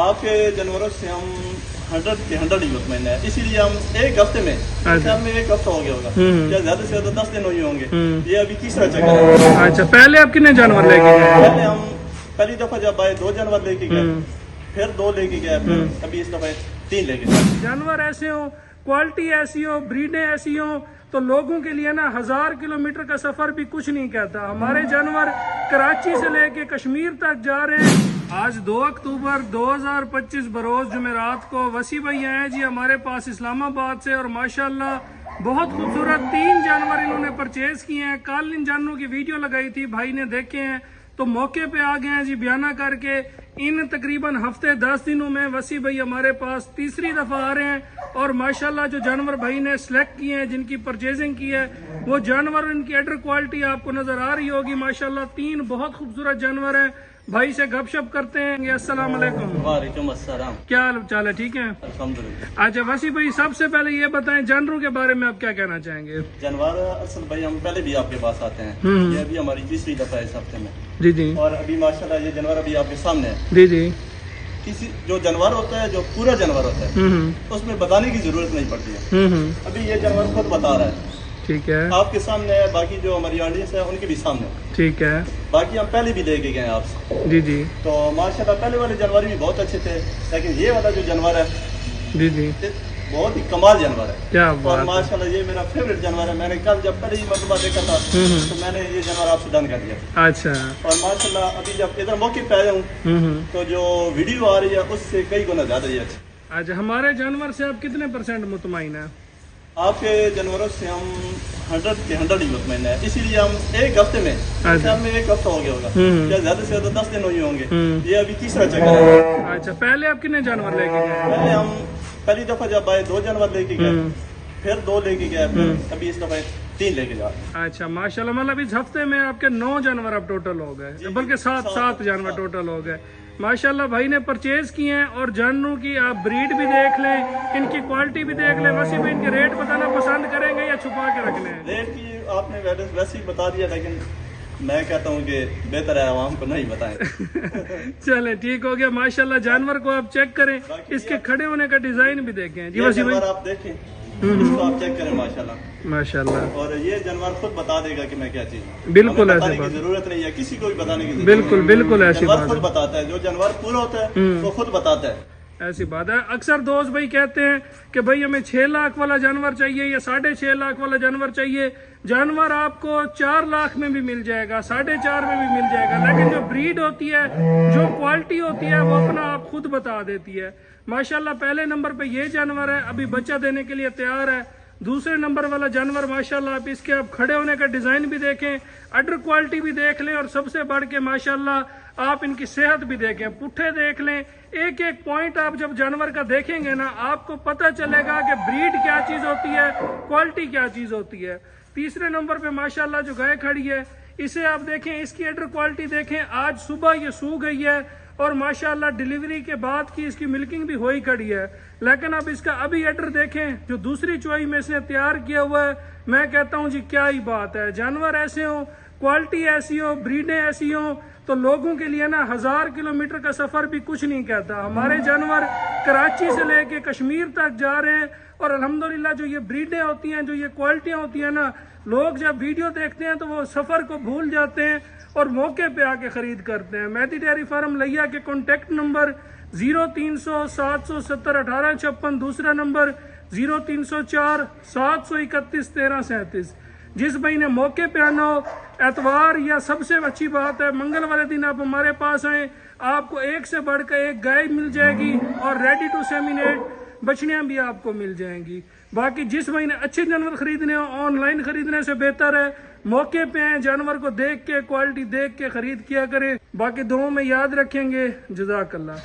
आपके जानवरों से हम 100 के 100 ही मुतमईन है, इसीलिए हम एक हफ्ते में में एक हफ्ता हो गया होगा या ज्यादा से ज्यादा 10 दिन हुए होंगे। ये अभी तीसरा चक्कर है। अच्छा, पहले आप कितने जानवर लेके गए? पहले हम पहली दफा जब आए 2 जानवर लेके गए, फिर 2 लेके गए, फिर अभी इस दफा 3 लेके गए। जानवर ऐसे हो, क्वालिटी ऐसी हो, ब्रीडें ऐसी हो, तो लोगों के लिए ना 1000 किलोमीटर का सफर भी कुछ नहीं कहता। हमारे जानवर कराची से लेके कश्मीर तक जा रहे हैं। आज 2 अक्टूबर 2025 बरोज जुमेरात को वसी भाई आए जी हमारे पास इस्लामाबाद से, और माशाल्लाह बहुत खूबसूरत 3 जानवर इन्होंने परचेज किए हैं। कल इन जानवरों की वीडियो लगाई थी, भाई ने देखे हैं तो मौके पे आ गए हैं जी बयाना करके। इन तकरीबन हफ्ते 10 दिनों में वसी भाई हमारे पास तीसरी दफा आ रहे हैं, और माशाल्लाह जो जानवर भाई ने सिलेक्ट किए हैं, जिनकी परचेजिंग की है, वो जानवर इनकी एडर क्वालिटी आपको नजर आ रही होगी। माशाल्लाह 3 बहुत खूबसूरत जानवर हैं। भाई से गपशप करते हैं। अस्सलाम वालेकुम। वालेकुम अस्सलाम। क्या हाल चाल है? ठीक है, अल्हम्दुलिल्लाह। अच्छा वसी भाई, सबसे पहले ये बताएं जानवरों के बारे में आप क्या कहना चाहेंगे? जानवर असल भाई हम पहले भी आपके पास आते हैं, ये अभी हमारी तीसरी दफा है इस हफ्ते में। जी जी। और अभी माशाल्लाह ये जानवर अभी आपके सामने है। जी जी। किसी जो जानवर होता है, जो पूरा जानवर होता है, उसमें बताने की जरूरत नहीं पड़ती है। अभी ये जानवर खुद बता रहा है। ठीक है, आपके सामने है, बाकी जो हमारी ऑडियंस है उनके भी सामने है। ठीक है। बाकी हम पहले भी लेके गए आपसे। जी जी। तो माशाल्लाह पहले वाले जानवर भी बहुत अच्छे थे, लेकिन ये वाला जो जानवर है जी जी बहुत ही कमाल जानवर है। क्या और बात है। माशाल्लाह ये मेरा फेवरेट जानवर है। मैंने कल जब पहले ही मरतबा देखा था तो मैंने ये जानवर आपसे डन कर दिया। अच्छा। और माशाल्लाह अभी जब इधर मौके पे आया हूँ तो जो वीडियो आ रही है उससे कई गुना ज्यादा ही अच्छी। अच्छा, हमारे जानवर से आप कितने % मुतमईन है? आपके जानवरों से हम 100 के 100 ही मुतमईन है, इसीलिए हम एक हफ्ते में में एक हफ्ता हो गया होगा या ज्यादा से ज्यादा 10 दिन हुए होंगे। ये अभी तीसरा चक्कर है। अच्छा, पहले आप कितने जानवर लेके गए? पहले हम पहली दफा जब आए 2 जानवर लेके गए, फिर 2 लेके गए, फिर अभी इस दफा 3 लेके जा रहे हैं। अच्छा माशाल्लाह, मतलब इस हफ्ते में आपके 9 जानवर अब टोटल हो गए, बल्कि 7 जानवर टोटल हो गए। माशाल्लाह भाई ने परचेज किए हैं, और जानवरों की आप ब्रीड भी देख लें, इनकी क्वालिटी भी देख लें। वैसे भी इनके रेट बताना पसंद करेंगे या छुपा के रख लें? रेट की आपने वैसे ही बता दिया, लेकिन मैं कहता हूँ कि बेहतर है आवाम को नहीं बताएं। चले ठीक हो गया। माशाल्लाह जानवर को आप चेक करें, इसके खड़े होने का डिजाइन भी देखें जी। वसी भाई आप देखें, इसको आप चेक करें। माशाल्लाह माशाल्लाह। और ये जानवर खुद बता देगा कि मैं क्या चीज हूँ। बिल्कुल बताने की जरूरत नहीं है, किसी को भी बताने की जरूरत बिल्कुल बिल्कुल ऐसी बात खुद बताता है। जो जानवर पूरा होता है वो खुद बताता है। ऐसी बात है। अक्सर दोस्त भाई कहते हैं कि भाई हमें 6 लाख वाला जानवर चाहिए या 6.5 लाख वाला जानवर चाहिए। जानवर आपको 4 लाख में भी मिल जाएगा, 4.5 में भी मिल जाएगा, लेकिन जो ब्रीड होती है, जो क्वालिटी होती है, वो अपना आप खुद बता देती है। माशाल्लाह पहले नंबर पे ये जानवर है, अभी बच्चा देने के लिए तैयार है। दूसरे नंबर वाला जानवर माशाल्लाह आप इसके आप खड़े होने का डिजाइन भी देखें, अडर क्वालिटी भी देख लें, और सबसे बढ़ के माशाल्लाह आप इनकी सेहत भी देखें, पुट्ठे देख लें। एक एक पॉइंट आप जब जानवर का देखेंगे ना, आपको पता चलेगा कि ब्रीड क्या चीज होती है, क्वालिटी क्या चीज होती है। तीसरे नंबर पे माशाल्लाह जो गाय खड़ी है, इसे आप देखें, इसकी एडर क्वालिटी देखें। आज सुबह ये सू गई है, और माशाल्लाह डिलीवरी के बाद की इसकी मिल्किंग भी हो ही खड़ी है। लेकिन अब इसका अभी एडर देखें, जो दूसरी चुआई में इसने तैयार किया हुआ है, मैं कहता हूं जी क्या ही बात है। जानवर ऐसे हो, क्वालिटी ऐसी हो, ब्रीडें ऐसी हो, तो लोगों के लिए ना 1000 किलोमीटर का सफर भी कुछ नहीं कहता। हमारे जानवर कराची से लेके कश्मीर तक जा रहे हैं, और अल्हम्दुलिल्लाह जो ये ब्रीडें होती हैं, जो ये क्वालिटियां होती हैं ना, लोग जब वीडियो देखते हैं तो वो सफर को भूल जाते हैं और मौके पे आके खरीद करते हैं। मेहदी डेयरी फार्म लिया के कॉन्टेक्ट नंबर 0300 770 1856, दूसरा नंबर 0304 731 1337। जिस भाई ने मौके पे आना हो, एतवार या सबसे अच्छी बात है मंगल वाले दिन आप हमारे पास आए, आपको एक से बढ़कर एक गाय मिल जाएगी, और रेडी टू सेमिनेट बछड़ियां भी आपको मिल जाएंगी। बाकी जिस भाई ने अच्छे जानवर खरीदने हो, ऑनलाइन खरीदने से बेहतर है मौके पे आए, जानवर को देख के, क्वालिटी देख के खरीद किया करें। बाकी दुआओं में याद रखेंगे। जज़ाकल्लाह।